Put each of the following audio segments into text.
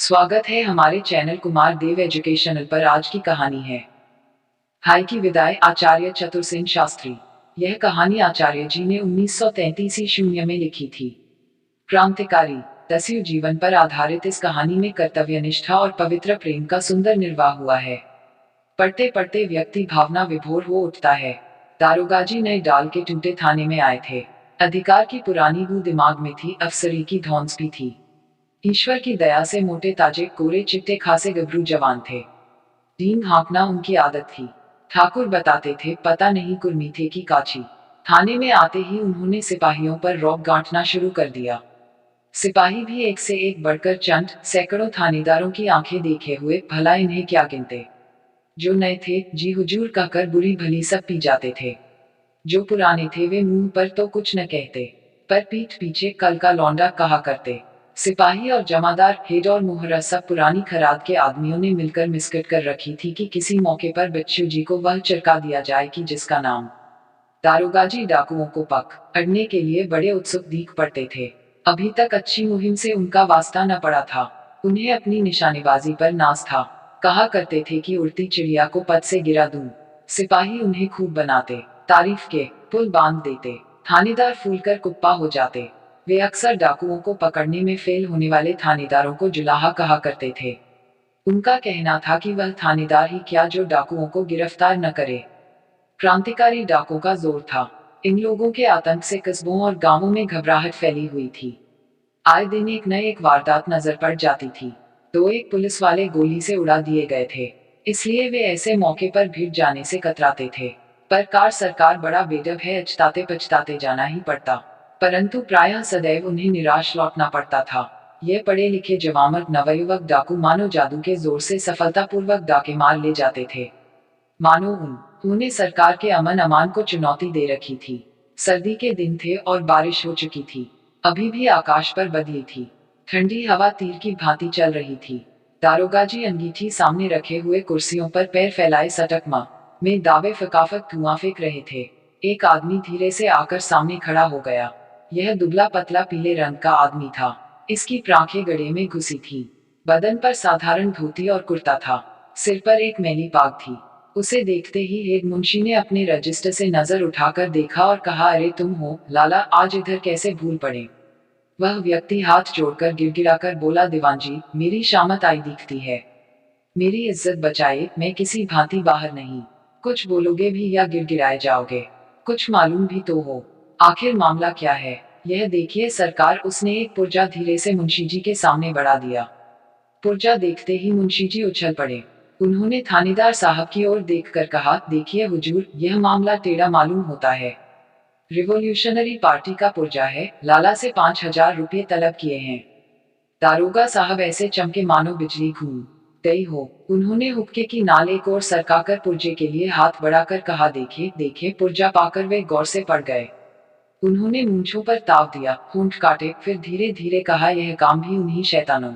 स्वागत है हमारे चैनल कुमार देव एजुकेशनल पर। आज की कहानी है हाय की विदाई, आचार्य चतुरसेन शास्त्री। यह कहानी आचार्य जी ने 1933 शून्य में लिखी थी। क्रांतिकारी दस्यु जीवन पर आधारित इस कहानी में कर्तव्यनिष्ठा और पवित्र प्रेम का सुंदर निर्वाह हुआ है। पढ़ते पढ़ते व्यक्ति भावना विभोर हो उठता है। दारोगा जी नए डाल के टूटे थाने में आए थे। अधिकार की पुरानी बू दिमाग में थी, अफसरी की धौंस भी थी। ईश्वर की दया से मोटे ताजे कोरे चिट्टे खासे गभरू जवान थे। दीन हाँकना उनकी आदत थी। ठाकुर बताते थे, पता नहीं कुर्मी थे कि काची। थाने में आते ही उन्होंने सिपाहियों पर रौब गांठना शुरू कर दिया। सिपाही भी एक से एक बढ़कर चंट, सैकड़ों थानेदारों की आंखें देखे हुए भला इन्हें क्या गिनते। जो नए थे जी हुजूर कहकर बुरी भली सब पी जाते थे। जो पुराने थे वे मुंह पर तो कुछ न कहते, पर पीठ पीछे कल का लौंडा कहा करते। सिपाही और जमादार, हेड और मुहर्रा सब पुरानी खराद के आदमियों ने मिलकर मिसकट कर रखी थी कि किसी मौके पर बच्चू जी को वह चिरका दिया जाए कि जिसका नाम। दारोगा जी डाकुओं को पकड़ने के लिए बड़े उत्सुक दिख पड़ते थे। अभी तक अच्छी मुहिम से उनका वास्ता न पड़ा था। उन्हें अपनी निशानेबाजी पर नाज था। कहा करते थे कि उड़ती चिड़िया को पद से गिरा दूं। सिपाही उन्हें खूब बनाते, तारीफ के पुल बांध देते। थानेदार फूलकर कुप्पा हो जाते। वे अक्सर डाकुओं को पकड़ने में फेल होने वाले थानेदारों को जुलाहा कहा करते थे। उनका कहना था कि वह थानेदार ही क्या जो डाकुओं को गिरफ्तार न करे। क्रांतिकारी डाकों का जोर था। इन लोगों के आतंक से कस्बों और गांवों में घबराहट फैली हुई थी। आए दिन एक नए एक वारदात नजर पड़ जाती थी। दो एक पुलिस वाले गोली से उड़ा दिए गए थे, इसलिए वे ऐसे मौके पर भीड़ जाने से कतराते थे। पर कार सरकार बड़ा बेडब है, अचताते पछताते जाना ही पड़ता। परंतु प्रायः सदैव उन्हें निराश लौटना पड़ता था। ये पढ़े लिखे जवामर्द नवयुवक डाकू मानो जादू के जोर से सफलतापूर्वक डाके मार ले जाते थे। मानो उन्होंने सरकार के अमन अमान को चुनौती दे रखी थी। सर्दी के दिन थे और बारिश हो चुकी थी। अभी भी आकाश पर बदली थी। ठंडी हवा तीर की भांति चल रही थी। दारोगा जी अंगीठी सामने रखे हुए कुर्सियों पर पैर फैलाए सटकमा में दावे फकाफक धुआं फेंक रहे थे। एक आदमी धीरे से आकर सामने खड़ा हो गया। यह दुबला पतला पीले रंग का आदमी था। इसकी प्रांखें गड़े में घुसी थी। बदन पर साधारण धोती और कुर्ता था। सिर पर एक मैली पाग थी। उसे देखते ही हेड मुंशी ने अपने रजिस्टर से नजर उठाकर देखा और कहा, अरे तुम हो लाला, आज इधर कैसे भूल पड़े। वह व्यक्ति हाथ जोड़कर गिड़गिड़ाकर बोला, दीवान जी, मेरी शामत आई दिखती है। मेरी इज्जत बचाए, मैं किसी भांति बाहर नहीं। कुछ बोलोगे भी या गिड़गिड़ाए जाओगे? कुछ मालूम भी तो हो। आखिर मामला क्या है? यह देखिए सरकार। उसने एक पुर्जा धीरे से मुंशी जी के सामने बढ़ा दिया। पुर्जा देखते ही मुंशी जी उछल पड़े। उन्होंने थानेदार साहब की ओर देखकर कहा, देखिए हुजूर, यह मामला टेढ़ा मालूम होता है। रिवॉल्यूशनरी पार्टी का पुर्जा है, लाला से 5,000 रुपये तलब किए हैं। दारोगा साहब ऐसे चमके मानो बिजली घूम गई हो। उन्होंने हुक्के की नाल एक और सरकाकर पुर्जे के लिए हाथ बढ़ाकर कहा, देखे देखे। पुर्जा पाकर वे गौर से पड़ गए। उन्होंने मूंछों पर ताव दिया, होंठ काटे, फिर धीरे धीरे कहा, यह काम भी उन्हीं शैतानों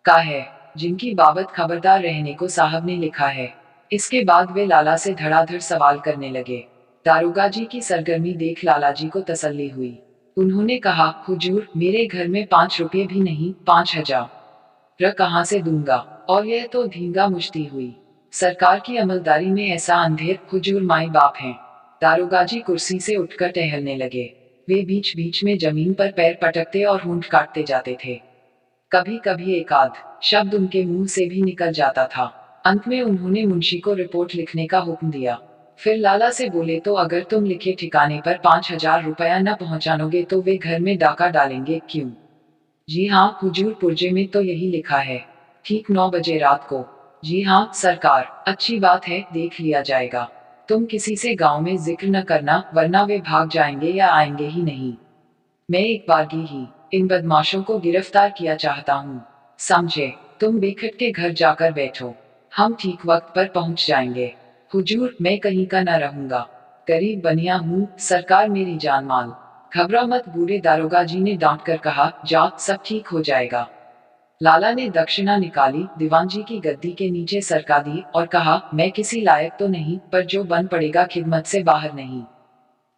का है जिनकी बाबत खबरदार रहने को साहब ने लिखा है। इसके बाद वे लाला से धड़ाधड़ सवाल करने लगे। दारोगा जी की सरगर्मी देख लाला जी को तसल्ली हुई। उन्होंने कहा, हुजूर, मेरे घर में 5 रुपये भी नहीं, 5,000 कहाँ से दूंगा। और यह तो धींगा मुश्ती हुई। सरकार की अमलदारी में ऐसा अंधेर, हुजूर माई बाप हैं। दारोगा जी कुर्सी से उठकर टहलने लगे। वे बीच बीच में जमीन पर पैर पटकते और होंठ काटते जाते थे। कभी कभी एक आध शब्द उनके मुंह से भी निकल जाता था। अंत में उन्होंने मुंशी को रिपोर्ट लिखने का हुक्म दिया। फिर लाला से बोले, तो अगर तुम लिखे ठिकाने पर 5,000 रुपया न पहुंचानोगे तो वे घर में डाका डालेंगे। क्यों? जी हाँ हुजूर, पुर्जे में तो यही लिखा है। ठीक 9 बजे रात को। जी हाँ सरकार। अच्छी बात है, देख लिया जाएगा। तुम किसी से गांव में जिक्र न करना, वरना वे भाग जाएंगे या आएंगे ही नहीं। मैं एक बारगी ही इन बदमाशों को गिरफ्तार किया चाहता हूँ, समझे? तुम बेखट के घर जाकर बैठो, हम ठीक वक्त पर पहुँच जाएंगे। हुजूर, मैं कहीं का न रहूंगा। गरीब बनिया हूँ सरकार, मेरी जान माल। घबरा मत, बूढ़े दारोगा जी ने डांट कर कहा, जा, सब ठीक हो जाएगा। लाला ने दक्षिणा निकाली, दीवान जी की गद्दी के नीचे सरका दी और कहा, मैं किसी लायक तो नहीं, पर जो बन पड़ेगा खिदमत से बाहर नहीं।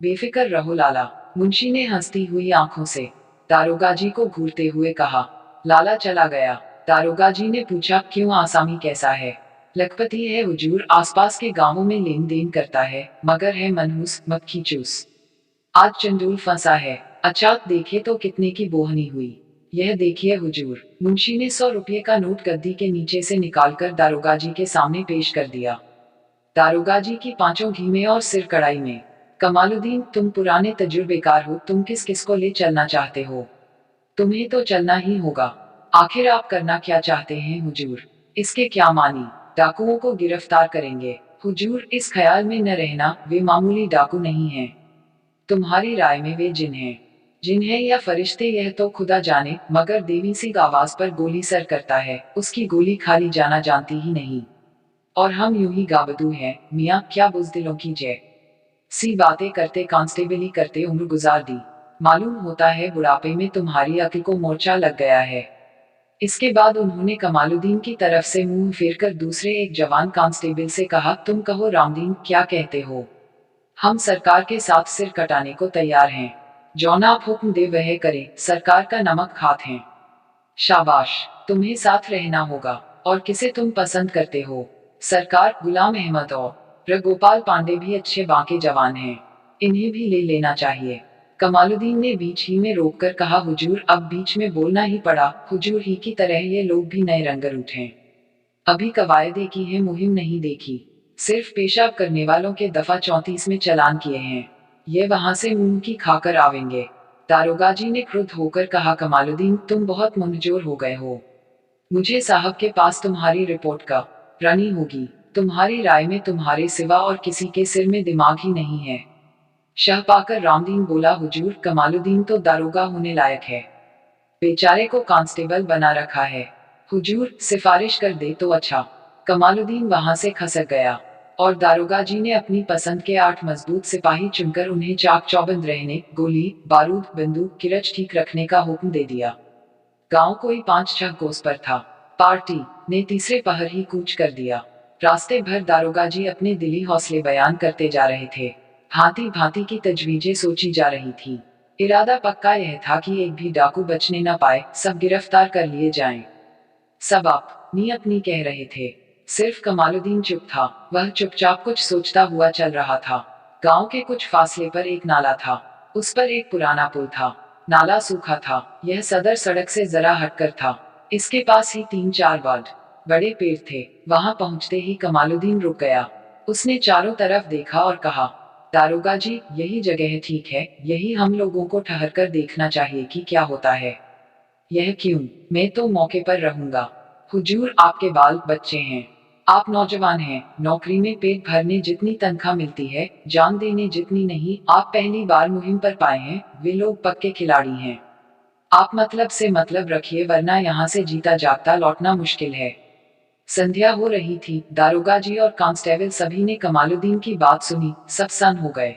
बेफिक्र रहो लाला। मुंशी ने हंसती हुई आंखों से दारोगा जी को घूरते हुए कहा। लाला चला गया। दारोगा जी ने पूछा, क्यों? आसामी कैसा है? लखपति है हुजूर, आसपास के गांवों में लेन देन करता है, मगर है मनहूस, मक्खी चूस। आज चंदूल फंसा है। अचाक देखे तो कितने की बोहनी हुई। यह देखिए हुजूर। मुंशी ने 100 रुपये का नोट गद्दी के नीचे से निकालकर दारोगा जी के सामने पेश कर दिया। दारोगा जी की पांचों घी में और सिर कढ़ाई में। कमालुद्दीन, तुम पुराने तजुर्बेकार हो, तुम किस किस को ले चलना चाहते हो? तुम्हें तो चलना ही होगा। आखिर आप करना क्या चाहते हैं हुजूर? इसके क्या मानी? डाकुओं को गिरफ्तार करेंगे। हुजूर, इस ख्याल में न रहना, वे मामूली डाकू नहीं हैं। तुम्हारी राय में वे जिन हैं? जिन है या फरिश्ते यह तो खुदा जाने, मगर देवी सिंह आवाज पर गोली सर करता है, उसकी गोली खाली जाना जानती ही नहीं। और हम यूं ही गाबदू हैं, मियाँ, क्या बुज़दिलों की जय। सी बातें करते कांस्टेबली करते उम्र गुजार दी। मालूम होता है बुढ़ापे में तुम्हारी अक्ल को मोर्चा लग गया है। इसके बाद उन्होंने कमालुद्दीन की तरफ से मुंह फेरकर दूसरे एक जवान कांस्टेबल से कहा, तुम कहो रामदीन, क्या कहते हो? हम सरकार के साथ सिर कटाने को तैयार हैं। जौन आप हुक्म दे वह करे, सरकार का नमक खात हैं। शाबाश, तुम्हें साथ रहना होगा। और किसे तुम पसंद करते हो? सरकार, गुलाम अहमद और रघुपाल पांडे भी अच्छे बांके जवान हैं। इन्हें भी ले लेना चाहिए। कमालुद्दीन ने बीच ही में रोककर कहा, हुजूर, अब बीच में बोलना ही पड़ा। हुजूर ही की तरह ये लोग भी नए रंग रूठे। अभी कवायदे की है, मुहिम नहीं देखी। सिर्फ पेशाब करने वालों के दफा 34 में चालान किए हैं। ये वहां से मुंह की खाकर आवेंगे। दारोगा जी ने क्रुद्ध होकर कहा, कमालुद्दीन, तुम बहुत मुंहजोर हो गए हो। मुझे साहब के पास तुम्हारी रिपोर्ट का रानी होगी। तुम्हारी राय में तुम्हारे सिवा और किसी के सिर में दिमाग ही नहीं है। शह पाकर रामदीन बोला, हुजूर, कमालुद्दीन तो दारोगा होने लायक है। बेचारे को कांस्टेबल बना रखा है। हुजूर, सिफारिश कर दे तो अच्छा। कमालुद्दीन वहां से खसक गया और दारोगा जी ने अपनी पसंद के 8 मजबूत सिपाही चुनकर उन्हें चाक चौबंद रहने, गोली बारूद बंदूक किरच ठीक रखने का हुक्म दे दिया। गांव कोई 5-6 कोस पर था। पार्टी ने तीसरे पहर ही कूच कर दिया। रास्ते भर दारोगा जी अपने दिली हौसले बयान करते जा रहे थे। भांति भांति की तजवीजें सोची जा रही थी। इरादा पक्का यह था कि एक भी डाकू बचने न पाए, सब गिरफ्तार कर लिए जाएं। सब अपनी अपनी कह रहे थे। सिर्फ कमालुद्दीन चुप था। वह चुपचाप कुछ सोचता हुआ चल रहा था। गांव के कुछ फासले पर एक नाला था। उस पर एक पुराना पुल था। नाला सूखा था। यह सदर सड़क से जरा हटकर था। इसके पास ही 3-4 बड़े पेड़ थे। वहां पहुंचते ही कमालुद्दीन रुक गया। उसने चारों तरफ देखा और कहा, दारोगा जी, यही जगह ठीक है। यही हम लोगों को ठहर कर देखना चाहिए कि क्या होता है। यह क्यों? मैं तो मौके पर रहूंगा। हुजूर, आपके बाल बच्चे हैं। आप नौजवान हैं। नौकरी में पेट भरने जितनी तनख्वाह मिलती है, जान देने जितनी नहीं। आप पहली बार मुहिम पर पाए हैं। वे लोग पक्के खिलाड़ी हैं। आप मतलब से मतलब रखिए, वरना यहाँ से जीता जागता लौटना मुश्किल है। संध्या हो रही थी। दारोगा जी और कांस्टेबल सभी ने कमालुद्दीन की बात सुनी। सब सन्न हो गए।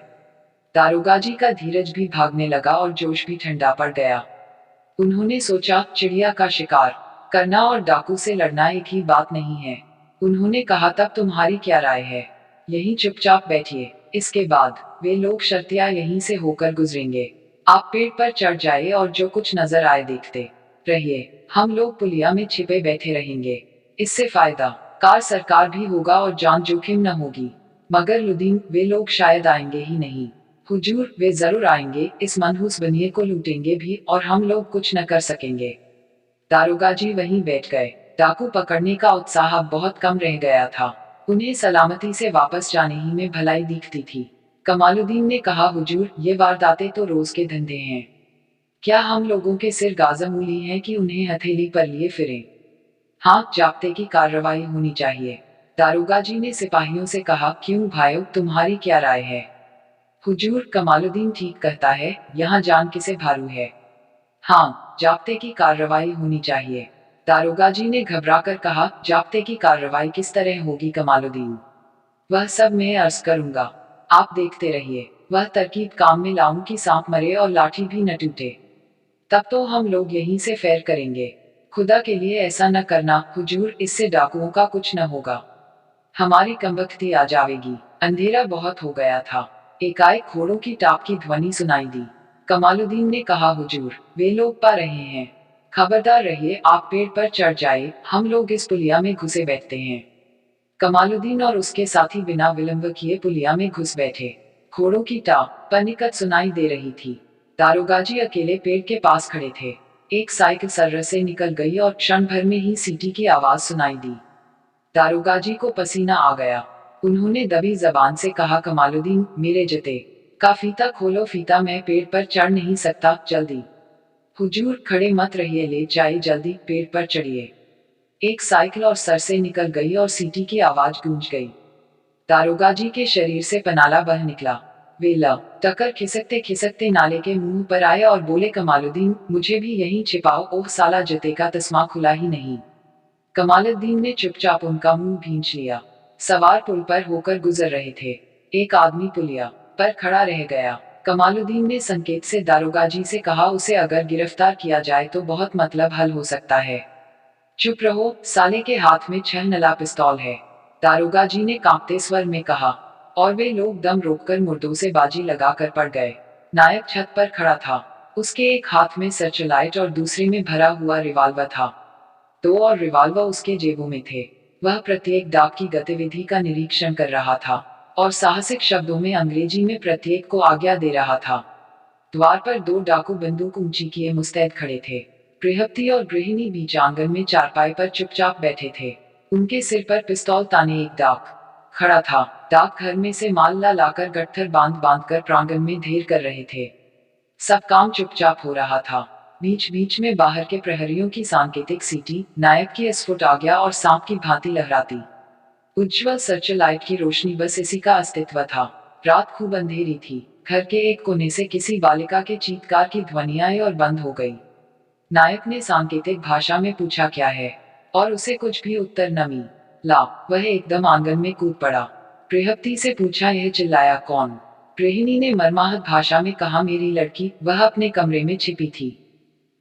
दारोगा जी का धीरज भी भागने लगा और जोश भी ठंडा पड़ गया। उन्होंने सोचा, चिड़िया का शिकार करना और डाकू से लड़ना एक ही बात नहीं है। उन्होंने कहा, तब तुम्हारी क्या राय है? यहीं चुपचाप बैठिए। इसके बाद वे लोग शर्तिया यहीं से होकर गुजरेंगे। आप पेड़ पर चढ़ जाइए और जो कुछ नजर आए देखते रहिए। हम लोग पुलिया में छिपे बैठे रहेंगे। इससे फायदा कार सरकार भी होगा और जान जोखिम न होगी। मगर लुदीन, वे लोग शायद आएंगे ही नहीं। हुजूर, वे जरूर आएंगे। इस मनहूस बनिए को लूटेंगे भी और हम लोग कुछ न कर सकेंगे। दारोगा जी वहीं बैठ गए। डाकू पकड़ने का उत्साह अब बहुत कम रह गया था। उन्हें सलामती से वापस जाने ही में भलाई दिखती थी। कमालुद्दीन ने कहा, हुजूर, ये वारदातें तो रोज के धंधे हैं। क्या हम लोगों के सिर गाजमूली हैं कि उन्हें हथेली पर लिए फिरें? हाँ, जाब्ते की कार्रवाई होनी चाहिए। दारोगा जी ने सिपाहियों से कहा, क्यों भाइयों, तुम्हारी क्या राय है? हुजूर, कमालुद्दीन ठीक कहता है। यहाँ जान किसे भारू है। हाँ, जाब्ते की कार्रवाई होनी चाहिए। दारोगा जी ने घबराकर कहा, जाब्ते की कार्रवाई किस तरह होगी कमालुद्दीन? वह सब मैं अर्ज करूंगा। आप देखते रहिए। वह तरकीब काम में लाऊं कि सांप मरे और लाठी भी न टूटे। तब तो हम लोग यहीं से फैर करेंगे। खुदा के लिए ऐसा न करना हुजूर, इससे डाकुओं का कुछ न होगा। हमारी कमबख्ती आ जाएगी। अंधेरा बहुत हो गया था। एकाएक घोड़ों की टाप की ध्वनि सुनाई दी। कमालुद्दीन ने कहा, हुजूर, वे लोग पा रहे हैं। खबरदार रहिए, आप पेड़ पर चढ़ जाए, हम लोग इस पुलिया में घुसे बैठते हैं। कमालुद्दीन और उसके साथी बिना विलंब किए पुलिया में घुस बैठे। घोड़ों की पनिकत सुनाई दे रही थी। दारोगाजी अकेले पेड़ के पास खड़े थे। एक साइकिल सर्र से निकल गई और क्षण भर में ही सीटी की आवाज सुनाई दी। दारोगाजी को पसीना आ गया। उन्होंने दबी जबान से कहा, कमालुद्दीन, मेरे जते का फीता खोलो। फीता, मैं पेड़ पर चढ़ नहीं सकता, जल्दी। हुजूर, खड़े मत रहिए, ले जाइए जल्दी, पेड़ पर चढ़िए। एक साइकिल और सर से निकल गई और सीटी की आवाज गूंज गई। दारोगाजी के शरीर से पनाला बह निकला। वे टकर खिसकते खिसकते नाले के मुंह पर आए और बोले, कमालुद्दीन, मुझे भी यहीं छिपाओ। ओह साला, जते का तस्मा खुला ही नहीं। कमालुद्दीन ने चुपचाप उनका मुंह भींच लिया। सवार पुल पर होकर गुजर रहे थे। एक आदमी पुलिया पर खड़ा रह गया। कमालुद्दीन ने संकेत से दारोगाजी से कहा, उसे अगर गिरफ्तार किया जाए तो बहुत मतलब हल हो सकता है। चुप रहो, साले के हाथ में 6 नला पिस्तौल है, दारोगाजी ने कांपते स्वर में कहा। और वे लोग दम रोककर मुर्दों से बाजी लगाकर पड़ गए। नायक छत पर खड़ा था। उसके एक हाथ में सर्चलाइट और दूसरे में भरा हुआ रिवाल्वर था। 2 और रिवाल्वर उसके जेबों में थे। वह प्रत्येक डाक की गतिविधि का निरीक्षण कर रहा था और साहसिक शब्दों में अंग्रेजी में प्रत्येक को आज्ञा दे रहा था। द्वार पर 2 डाकू बंदूक ऊंची किए मुस्तैद खड़े थे। गृहपति और गृहिणी बीच आंगन में चारपाई पर चुपचाप बैठे थे। उनके सिर पर पिस्तौल ताने एक डाक खड़ा था। डाक घर में से माल ला लाकर गट्ठर बांध बांध कर प्रांगण में ढेर कर रहे थे। सब काम चुपचाप हो रहा था। बीच बीच में बाहर के प्रहरियों की सांकेतिक सीटी, नायक की स्फुट आज्ञा और सांप की भांति लहराती उज्ज्वल सर्चलाइट की रोशनी, बस इसी का अस्तित्व था। रात खूब अंधेरी थी। घर के एक कोने से किसी बालिका के चीत्कार की ध्वनि आई और बंद हो गई। नायक ने सांकेतिक भाषा में पूछा, क्या है, और उसे कुछ भी उत्तर न मिला। वह एकदम आंगन में कूद पड़ा। गृहपति से पूछा, यह चिल्लाया कौन? गृहिणी ने मर्माहत भाषा में कहा, मेरी लड़की, वह अपने कमरे में छिपी थी।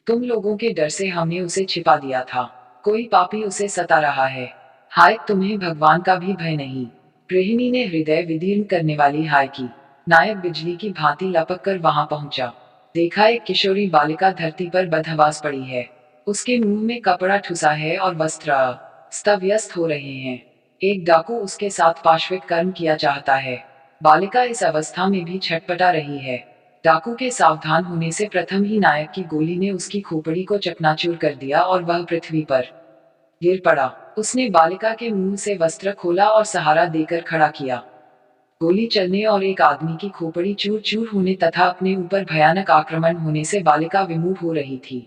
तुम लोगों के डर से हमने उसे छिपा दिया था। कोई पापी उसे सता रहा है। हाय, तुम्हें भगवान का भी भय नहीं? गृहिणी ने हृदय विदीर्ण करने वाली हाय की। नायक बिजली की भांति लपक कर वहां पहुंचा। देखा, एक किशोरी बालिका धरती पर बदहवास पड़ी है। उसके मुंह में कपड़ा ठुसा है और वस्त्र अस्त व्यस्त हो रहे हैं। एक डाकू उसके साथ पाशविक कर्म किया चाहता है। बालिका इस अवस्था में भी छटपटा रही है। डाकू के सावधान होने से प्रथम ही नायक की गोली ने उसकी खोपड़ी को चकनाचूर कर दिया और वह पृथ्वी पर गिर पड़ा। उसने बालिका के मुंह से वस्त्र खोला और सहारा देकर खड़ा किया। गोली चलने और एक आदमी की खोपड़ी चूर चूर होने तथा अपने ऊपर भयानक आक्रमण होने से बालिका विमूढ़ हो रही थी।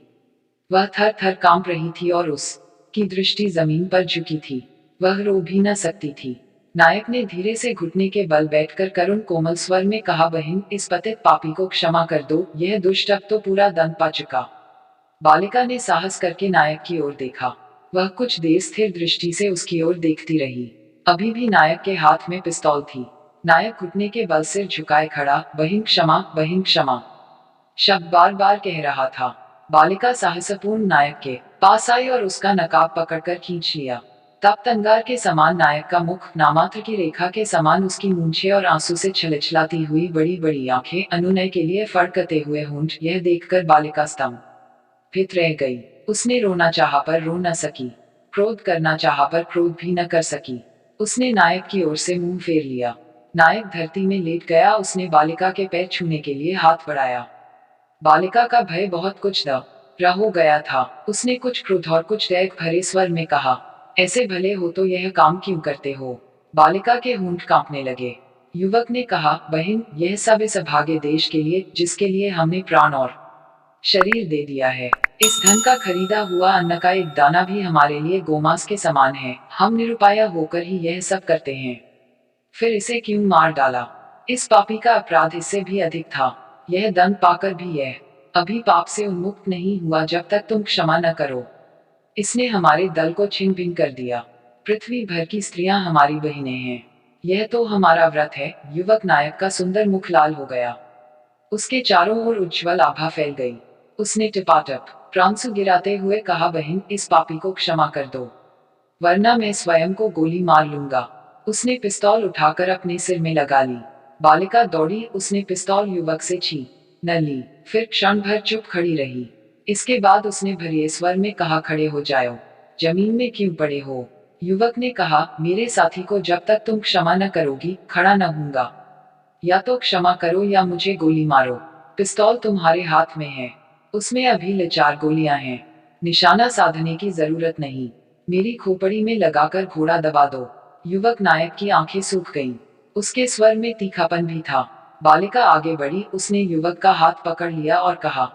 वह थर थर कांप रही थी और उसकी दृष्टि जमीन पर झुकी थी। वह रो भी न सकती थी। नायक ने धीरे से घुटने के बल बैठकर करुण कोमल स्वर में कहा, बहन, इस पतित पापी को क्षमा कर दो, यह दुष्ट अब तो पूरा दंड पा चुका। बालिका ने साहस करके नायक की ओर देखा। वह कुछ देर स्थिर दृष्टि से उसकी ओर देखती रही। अभी भी नायक के हाथ में पिस्तौल थी। नायक घुटने के बल सिर झुकाए खड़ा, बहन क्षमा, बहन क्षमा, शब्द बार बार कह रहा था। बालिका साहसपूर्ण नायक के पास आई और उसका नकाब पकड़कर खींच लिया। तब तंगार के समान नायक का मुख, नामात्र की रेखा के समान उसकी मूंछें और आंसू से छलछलाती हुई बड़ी बड़ी आंखें, अनुनय के लिए फड़कते हुए होंठ, यह देखकर बालिका स्तंभित रह गई। उसने रोना चाहा पर रो न सकी, क्रोध करना चाहा पर क्रोध भी न कर सकी। उसने नायक की ओर से मुंह फेर लिया। नायक धरती में लेट गया। उसने बालिका के पैर छूने के लिए हाथ बढ़ाया। बालिका का भय बहुत कुछ रह हो गया था। उसने कुछ क्रोध और कुछ दैग भरे स्वर में कहा, ऐसे भले हो तो यह काम क्यों करते हो? बालिका के होंठ कांपने लगे। युवक ने कहा, बहन, यह सब इस अभागे देश के लिए, जिसके लिए हमने प्राण और शरीर दे दिया है। इस धन का खरीदा हुआ अन्न का एक दाना भी हमारे लिए गोमांस के समान है। हम निरुपाय होकर ही यह सब करते हैं। फिर इसे क्यों मार डाला? इस पापी का अपराध इससे भी अधिक था। यह दंड पाकर भी यह अभी पाप से उन्मुक्त नहीं हुआ जब तक तुम क्षमा न करो। इसने हमारे दल को छिन्न भिन्न कर दिया। पृथ्वी भर की स्त्रियां हमारी बहनें हैं। यह तो हमारा व्रत है। युवक नायक का सुंदर मुख लाल हो गया। उसके चारों ओर उज्ज्वल आभा फैल गई। उसने टिपाटप प्रांसु गिराते हुए कहा, बहन, इस पापी को क्षमा कर दो, वरना मैं स्वयं को गोली मार लूंगा। उसने पिस्तौल उठाकर अपने सिर में लगा ली। बालिका दौड़ी। उसने पिस्तौल युवक से छीन न ली। फिर क्षण भर चुप खड़ी रही। इसके बाद उसने भरिए स्वर में कहा, खड़े हो जाओ, जमीन में क्यों पड़े हो। युवक ने कहा, मेरे साथी को जब तक तुम क्षमा न करोगी खड़ा न होऊंगा। या तो क्षमा करो या मुझे गोली मारो। पिस्तौल तुम्हारे हाथ में है, उसमें अभी 4 गोलियां हैं। निशाना साधने की जरूरत नहीं, मेरी खोपड़ी में लगाकर घोड़ा दबा दो। युवक नायक की आंखें सूख गईं। उसके स्वर में तीखापन भी था। बालिका आगे बढ़ी, उसने युवक का हाथ पकड़ लिया और कहा,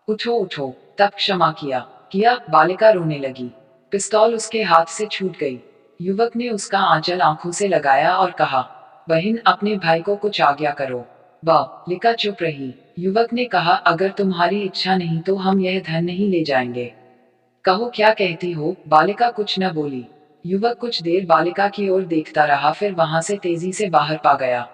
उठो उठो। तब क्षमा किया। बालिका रोने लगी। पिस्तौल उसके हाथ से छूट गई। युवक ने उसका आंचल आंखों से लगाया और कहा, बहन, अपने भाई को कुछ आज्ञा करो। बालिका चुप रही। युवक ने कहा, अगर तुम्हारी इच्छा नहीं तो हम यह धन नहीं ले जाएंगे। कहो क्या कहती हो। बालिका कुछ न बोली। युवक कुछ देर बालिका की ओर देखता रहा, फिर वहां से तेजी से बाहर पा गया।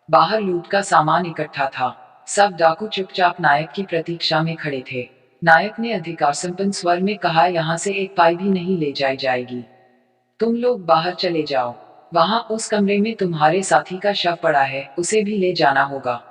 बाहर लूट का सामान इकट्ठा था। सब डाकू चुपचाप नायक की प्रतीक्षा में खड़े थे। नायक ने अधिकार संपन्न स्वर में कहा, यहाँ से एक पाई भी नहीं ले जाई जाएगी। तुम लोग बाहर चले जाओ। वहां उस कमरे में तुम्हारे साथी का शव पड़ा है, उसे भी ले जाना होगा।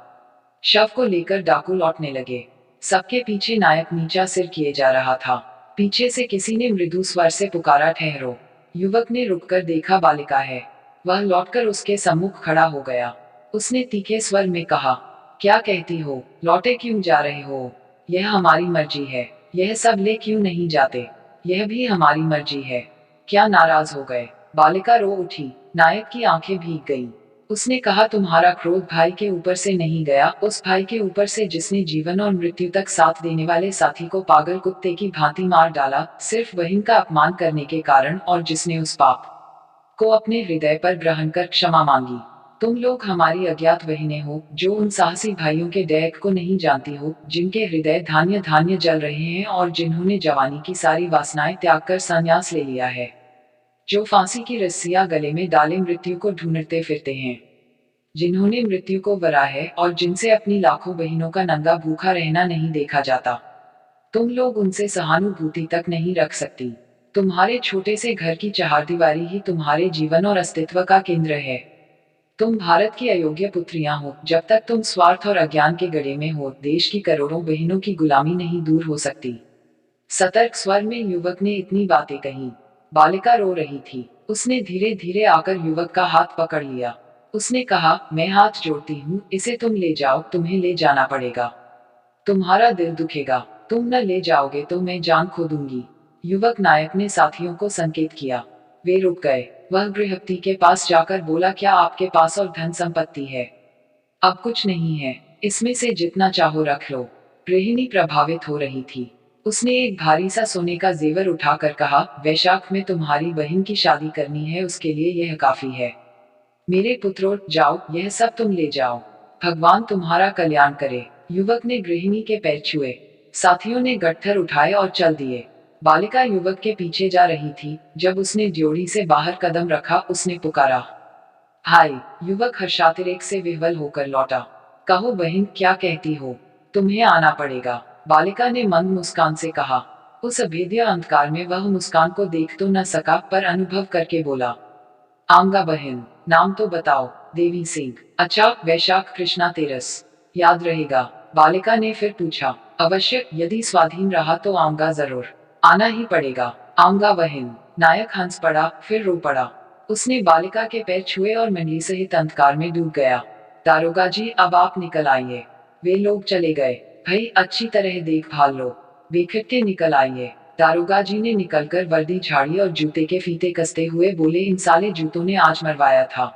शव को लेकर डाकू लौटने लगे। सबके पीछे नायक नीचा सिर किए जा रहा था। पीछे से किसी ने मृदु स्वर से पुकारा, ठहरो। युवक ने रुककर देखा, बालिका है। वह लौटकर उसके सम्मुख खड़ा हो गया। उसने तीखे स्वर में कहा, क्या कहती हो, लौटे क्यों जा रहे हो। यह हमारी मर्जी है। यह सब ले क्यों नहीं जाते। यह भी हमारी मर्जी है। क्या नाराज हो गए। बालिका रो उठी। नायक की आंखें भीग गईं। उसने कहा, तुम्हारा क्रोध भाई के ऊपर से नहीं गया, उस भाई के ऊपर से जिसने जीवन और मृत्यु तक साथ देने वाले साथी को पागल कुत्ते की भांति मार डाला, सिर्फ बहन का अपमान करने के कारण, और जिसने उस पाप को अपने हृदय पर ग्रहण कर क्षमा मांगी। तुम लोग हमारी अज्ञात बहनें हो, जो उन साहसी भाइयों के डैक को नहीं जानती हो, जिनके हृदय धान्य धान्य जल रहे हैं और जिन्होंने जवानी की सारी वासनाएं त्याग कर संन्यास ले लिया है, जो फांसी की रस्सियां गले में डाले मृत्यु को ढूंढते फिरते हैं, जिन्होंने मृत्यु को वरा है और जिनसे अपनी लाखों बहनों का नंगा भूखा रहना नहीं देखा जाता। तुम लोग उनसे सहानुभूति तक नहीं रख सकती। तुम्हारे छोटे से घर की चहारदीवारी ही तुम्हारे जीवन और अस्तित्व का केंद्र है। तुम भारत की अयोग्य पुत्रियां हो। जब तक तुम स्वार्थ और अज्ञान के गड़े में हो, देश की करोड़ों बहनों की गुलामी नहीं दूर हो सकती। सतर्क स्वर में युवक ने इतनी बातें कही। बालिका रो रही थी। उसने धीरे धीरे आकर युवक का हाथ पकड़ लिया। उसने कहा, मैं हाथ जोड़ती हूँ, इसे तुम ले जाओ, तुम्हें ले जाना पड़ेगा। तुम्हारा दिल दुखेगा। तुम न ले जाओगे तो मैं जान खो दूंगी। युवक नायक ने साथियों को संकेत किया। वे रुक गए। वह गृहपति के पास जाकर बोला, क्या आपके पास और धन संपत्ति है। अब कुछ नहीं है, इसमें से जितना चाहो रख लो। गृहिणी प्रभावित हो रही थी। उसने एक भारी सा सोने का जेवर उठाकर कहा, वैशाख में तुम्हारी बहन की शादी करनी है, उसके लिए यह काफी है। मेरे पुत्रों, जाओ, यह सब तुम ले जाओ। भगवान तुम्हारा कल्याण करे। युवक ने गृहिणी के पैर छुए। साथियों ने गट्ठर उठाए और चल दिए। बालिका युवक के पीछे जा रही थी। जब उसने ड्योढ़ी से बाहर कदम रखा, उसने पुकारा, हाय। युवक हर्षातिरेक से विह्वल होकर लौटा। कहो बहन, क्या कहती हो। तुम्हें आना पड़ेगा। बालिका ने मंद मुस्कान से कहा। उस अभेद्य अंधकार में वह मुस्कान को देख तो न सका, पर अनुभव करके बोला, आऊंगा बहन। नाम तो बताओ। देवी सिंह। अच्छा, वैशाख कृष्णा तेरस। याद रहेगा। बालिका ने फिर पूछा। अवश्य, यदि स्वाधीन रहा तो आऊंगा जरूर। आना ही पड़ेगा। आऊंगा बहन। नायक हंस पड़ा, फिर रो पड़ा। उसने बालिका के पैर छुए और मंडली सहित अंधकार में डूब गया। दारोगा जी, अब आप निकल आइए। वे लोग चले गए। भाई, अच्छी तरह देखभाल लो। बेखटके निकल आइए। दारोगा जी ने निकलकर वर्दी झाड़ी और जूते के फीते कसते हुए बोले, इन साले जूतों ने आज मरवाया था।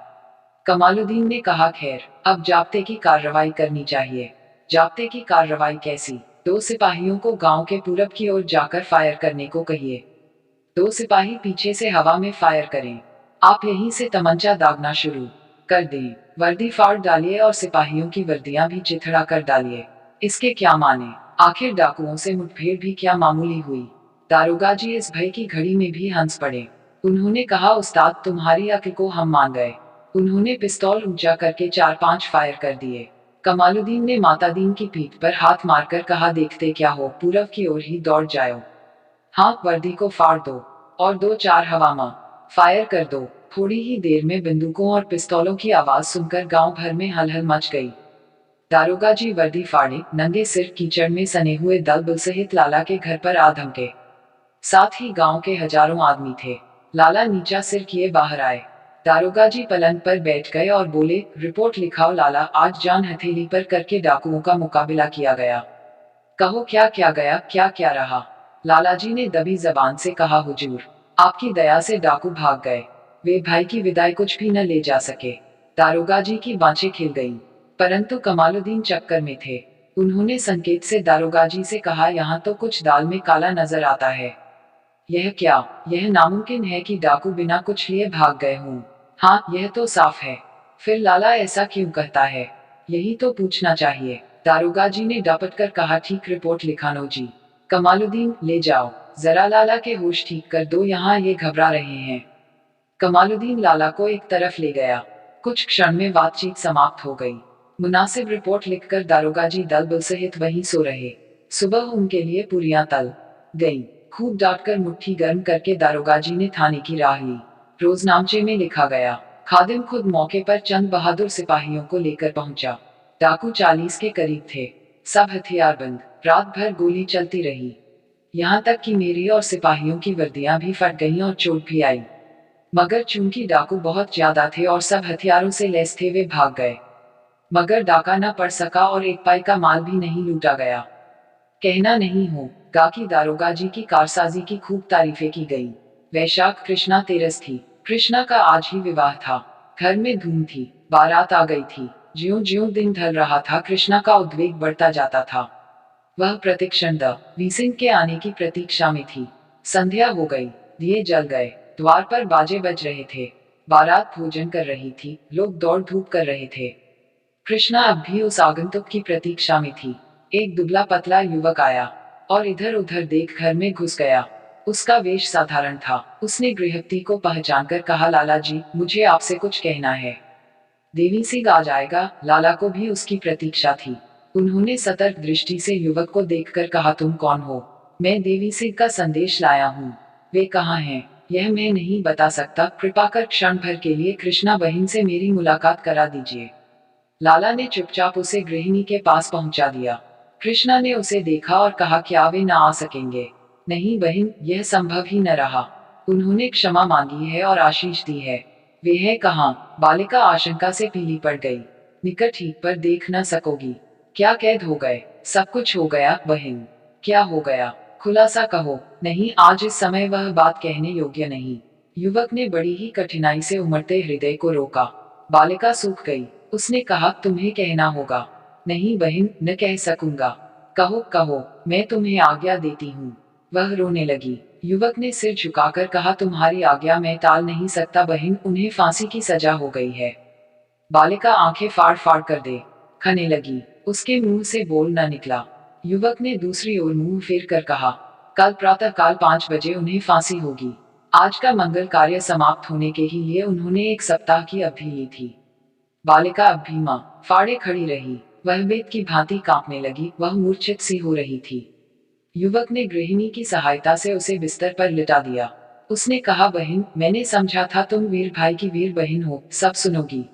कमालुद्दीन ने कहा, खैर, अब जाब्ते की कार्रवाई करनी चाहिए। जाब्ते की कार्रवाई कैसी। 2 सिपाहियों को गांव के पूरब की ओर जाकर फायर करने को कहिए। 2 सिपाही पीछे से हवा में फायर करें। आप यहीं से तमंचा दागना शुरू कर दें। वर्दी फाड़ डालिए और सिपाहियों की वर्दियां भी चिथड़ा कर डालिए। इसके क्या माने। आखिर डाकुओं से मुठभेड़ भी क्या मामूली हुई। दारोगा जी इस भय की घड़ी में भी हंस पड़े। उन्होंने कहा, उस्ताद, तुम्हारी अक्ल को हम मान गए। उन्होंने पिस्तौल ऊंचा करके 4-5 फायर कर दिए। कमालुद्दीन ने मातादीन की पीठ पर हाथ मारकर कहा, देखते क्या हो, पूरब की ओर ही दौड़ जाओ। हाँ, वर्दी को फाड़ दो और 2-4 हवा में फायर कर दो। थोड़ी ही देर में बंदूकों और पिस्तौलों की आवाज सुनकर गांव भर में हलहल मच गई। दारोगा जी वर्दी फाड़े, नंगे सिर कीचड़ में सने हुए दल-बल सहित लाला के घर पर आ धमके। साथ ही गांव के हजारों आदमी थे। लाला नीचा सिर किए बाहर आए। दारोगा जी पलंग पर बैठ गए और बोले, रिपोर्ट लिखाओ लाला, आज जान हथेली पर करके डाकुओं का मुकाबला किया गया। कहो क्या क्या गया, क्या क्या रहा। लालाजी ने दबी जबान से कहा, हुजूर, आपकी दया से डाकू भाग गए। वे भाई की विदाई कुछ भी न ले जा सके। दारोगा जी की बाँछें खिल गईं, परंतु कमालुद्दीन चक्कर में थे। उन्होंने संकेत से दारोगा जी से कहा, यहाँ तो कुछ दाल में काला नजर आता है। यह क्या? यह नामुमकिन है कि डाकू बिना कुछ लिए भाग गए हों। हाँ, यह तो साफ है। फिर लाला ऐसा क्यों कहता है? यही तो पूछना चाहिए। दारोगा जी ने डपट कर कहा, ठीक रिपोर्ट लिखानो जी। कमालुद्दीन, ले जाओ, जरा लाला के होश ठीक कर दो, यहाँ ये घबरा रहे हैं। कमालुद्दीन लाला को एक तरफ ले गया। कुछ क्षण में बातचीत समाप्त हो गई। मुनासिब रिपोर्ट लिखकर दारोगा जी दल बल सहित वहीं सो रहे। सुबह उनके लिए पूरियां तल गईं। खूब डांटकर मुट्ठी गर्म करके दारोगा जी ने थाने की राह ली। रोजनामचे में लिखा गया, खादिम खुद मौके पर चंद बहादुर सिपाहियों को लेकर पहुंचा। डाकू 40 के करीब थे, सब हथियारबंद। रात भर गोली चलती रही, यहाँ तक कि मेरी और सिपाहियों की वर्दियां भी फट गईं और चोट भी आई। मगर चूंकि डाकू बहुत ज्यादा थे और सब हथियारों से लैस थे, वे भाग गए। मगर डाका न पड़ सका और एक पाई का माल भी नहीं लूटा गया। कहना नहीं हो गा कि दारोगा जी की कारसाजी की खूब तारीफें की गई। वैशाख कृष्णा तेरस थी। कृष्णा का आज ही विवाह था। घर में धूम थी, बारात आ गई थी। ज्यों ज्यों दिन ढल रहा था, कृष्णा का उद्वेग बढ़ता जाता था। वह प्रतिक्षण द वीसिंग के आने की प्रतीक्षा में थी। संध्या हो गई, दिए जल गए, द्वार पर बाजे बज रहे थे। बारात भोजन कर रही थी, लोग दौड़ धूप कर रहे थे। कृष्णा अब भी उस आगंतुक की प्रतीक्षा में थी। एक दुबला पतला युवक आया और इधर उधर देख घर में घुस गया। उसका वेश साधारण था। उसने गृहपति को पहचानकर कहा, लाला जी, मुझे आपसे कुछ कहना है। देवी सिंह आ जाएगा। लाला को भी उसकी प्रतीक्षा थी। उन्होंने सतर्क दृष्टि से युवक को देखकर कहा, तुम कौन हो? मैं देवी सिंह का संदेश लाया हूँ। वे कहाँ हैं? यह मैं नहीं बता सकता। कृपा कर क्षण भर के लिए कृष्णा बहन से मेरी मुलाकात करा दीजिए। लाला ने चुपचाप उसे गृहिणी के पास पहुंचा दिया। कृष्णा ने उसे देखा और कहा, क्या वे न आ सकेंगे? नहीं बहन, यह संभव ही न रहा। उन्होंने क्षमा मांगी है और आशीष दी है। वे है कहाँ? बालिका आशंका से पीली पड़ गई। निकट ही पर देख न सकोगी। क्या कैद हो गए? सब कुछ हो गया बहन। क्या हो गया? खुलासा कहो। नहीं, आज इस समय वह बात कहने योग्य नहीं। युवक ने बड़ी ही कठिनाई से उमड़ते हृदय को रोका। बालिका सूख गई। उसने कहा, तुम्हें कहना होगा। नहीं बहन, न कह सकूंगा। कहो कहो, मैं तुम्हें आज्ञा देती हूँ। वह रोने लगी। युवक ने सिर झुकाकर कहा, तुम्हारी आज्ञा मैं टाल नहीं सकता बहन, उन्हें फांसी की सजा हो गई है। बालिका आंखें फाड़ फाड़ कर दे खने लगी। उसके मुंह से बोल न निकला। युवक ने दूसरी ओर मुंह फेर कर कहा, कल प्रातः काल 5 बजे उन्हें फांसी होगी। आज का मंगल कार्य समाप्त होने के ही लिए उन्होंने 1 सप्ताह की अवधि ली थी। बालिका अब भी मां फाड़े खड़ी रही। वह बेत की भांति कांपने लगी, वह मूर्छित सी हो रही थी। युवक ने गृहिणी की सहायता से उसे बिस्तर पर लिटा दिया। उसने कहा, बहन, मैंने समझा था तुम वीर भाई की वीर बहन हो, सब सुनोगी।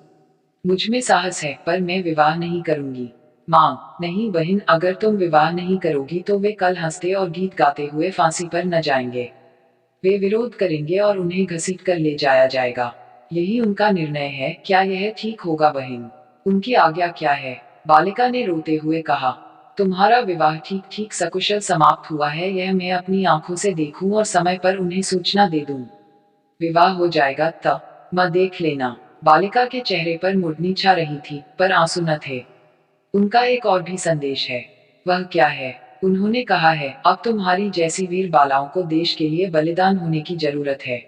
मुझ में साहस है, पर मैं विवाह नहीं करूंगी। माँ, नहीं बहन, अगर तुम विवाह नहीं करोगी तो वे कल हंसते और गीत गाते हुए फांसी पर न जाएंगे। वे विरोध करेंगे और उन्हें घसीट कर ले जाया जाएगा। यही उनका निर्णय है। क्या यह ठीक होगा बहन? उनकी आज्ञा क्या है? बालिका ने रोते हुए कहा, तुम्हारा विवाह ठीक ठीक सकुशल समाप्त हुआ है, यह मैं अपनी आंखों से देखूं और समय पर उन्हें सूचना दे दूं। विवाह हो जाएगा तब मां देख लेना। बालिका के चेहरे पर मुड़नी छा रही थी, पर आंसू न थे। उनका एक और भी संदेश है। वह क्या है? उन्होंने कहा है, अब तुम्हारी जैसी वीर बालाओं को देश के लिए बलिदान होने की जरूरत है।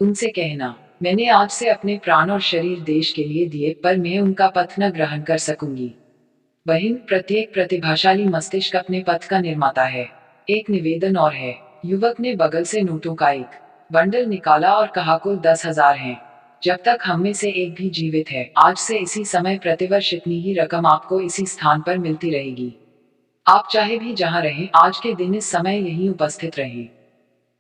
उनसे कहना, मैंने आज से अपने प्राण और शरीर देश के लिए दिए, पर मैं उनका पथ न ग्रहण कर सकूंगी। बहन, प्रत्येक प्रतिभाशाली मस्तिष्क अपने पथ का निर्माता है। एक निवेदन और है। युवक ने बगल से नोटों का एक बंडल निकाला और कहा, कुल 10,000 हैं। जब तक हम में से एक भी जीवित है, आज से इसी समय प्रतिवर्ष इतनी ही रकम आपको इसी स्थान पर मिलती रहेगी। आप चाहे भी जहां रहें, आज के दिन इस समय यहीं उपस्थित रहें।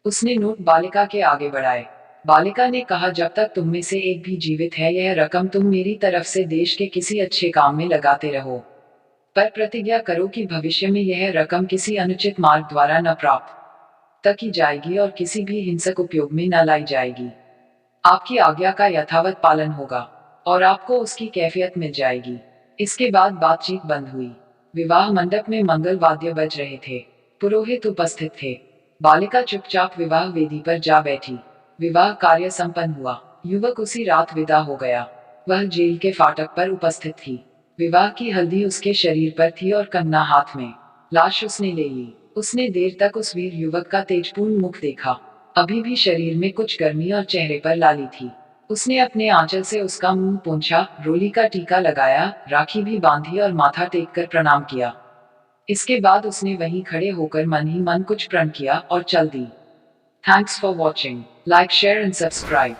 उसने नोट बालिका के आगे बढ़ाए। बालिका ने कहा, जब तक तुम में से एक भी जीवित है, यह रकम तुम मेरी तरफ से देश के किसी अच्छे काम में लगाते रहो। पर प्रतिज्ञा करो कि भविष्य में यह रकम किसी अनुचित मार्ग द्वारा न प्राप्त की जाएगी और किसी भी हिंसक उपयोग में न लाई जाएगी। आपकी आज्ञा का यथावत पालन होगा और आपको उसकी कैफियत मिल जाएगी। इसके बाद बातचीत बंद हुई। विवाह मंडप में मंगल वाद्य बज रहे थे। पुरोहित उपस्थित थे। बालिका चुपचाप विवाह वेदी पर जा बैठी। विवाह कार्य संपन्न हुआ। युवक उसी रात विदा हो गया। वह जेल के फाटक पर उपस्थित थी। विवाह की हल्दी उसके शरीर पर थी और कंगना हाथ में। लाश उसने ले ली। उसने देर तक उस वीर युवक का तेजपूर्ण मुख देखा। अभी भी शरीर में कुछ गर्मी और चेहरे पर लाली थी। उसने अपने आंचल से उसका मुंह पोंछा, रोली का टीका लगाया, राखी भी बांधी और माथा टेक कर प्रणाम किया। इसके बाद उसने वहीं खड़े होकर मन ही मन कुछ प्रण किया और चल दी। Thanks for watching. Like, share and subscribe.